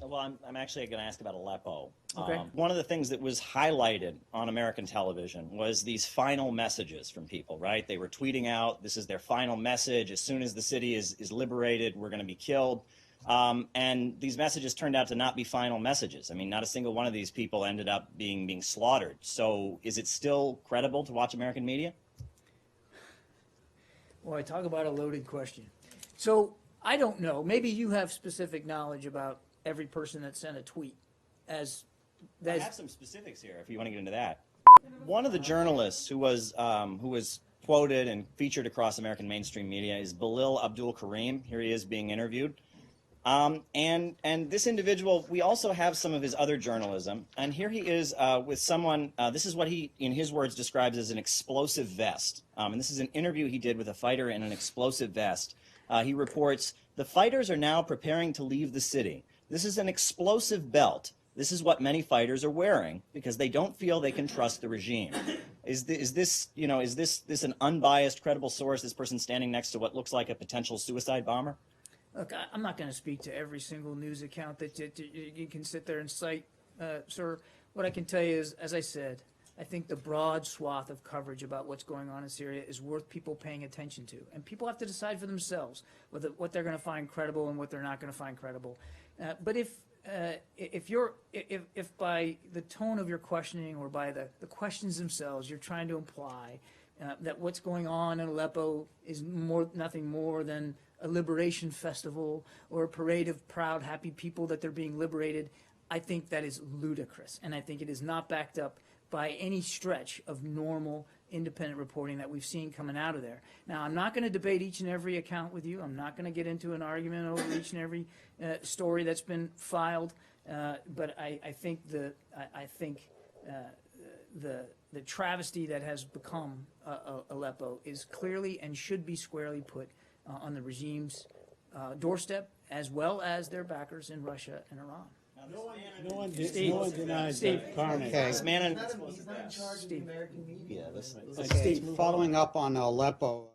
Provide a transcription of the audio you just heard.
Well, I'm actually going to ask about Aleppo. Okay. One of the things that was highlighted on American television was these final messages from people, right? They were tweeting out, this is their final message. As soon as the city is liberated, we're going to be killed. And these messages turned out to not be final messages. I mean, not a single one of these people ended up being slaughtered. So is it still credible to watch American media? Well, I talk about a loaded question. So I don't know. Maybe you have specific knowledge about every person that sent a tweet. I have some specifics here if you want to get into that. One of the journalists who was quoted and featured across American mainstream media is Belil Abdul Karim. Here he is being interviewed. And this individual, we also have some of his other journalism. And here he is with someone, this is what he, in his words, describes as an explosive vest. And this is an interview he did with a fighter in an explosive vest. He reports, "The fighters are now preparing to leave the city. This is an explosive belt. This is what many fighters are wearing because they don't feel they can trust the regime." Is this an unbiased, credible source, this person standing next to what looks like a potential suicide bomber? Look, I'm not going to speak to every single news account that you can sit there and cite, sir. What I can tell you is, as I said, I think the broad swath of coverage about what's going on in Syria is worth people paying attention to. And people have to decide for themselves what they're going to find credible and what they're not going to find credible. But if by the tone of your questioning or by the questions themselves you're trying to imply that what's going on in Aleppo is nothing more than a liberation festival or a parade of proud, happy people that they're being liberated, I think that is ludicrous. And I think it is not backed up by any stretch of normal independent reporting that we've seen coming out of there. Now, I'm not going to debate each and every account with you. I'm not going to get into an argument over each and every story that's been filed. But I think the travesty that has become Aleppo is clearly and should be squarely put on the regime's doorstep, as well as their backers in Russia and Iran. No one denies that carnage. Okay. This man He's not in charge of the American media. Yeah, Okay, following up on Aleppo.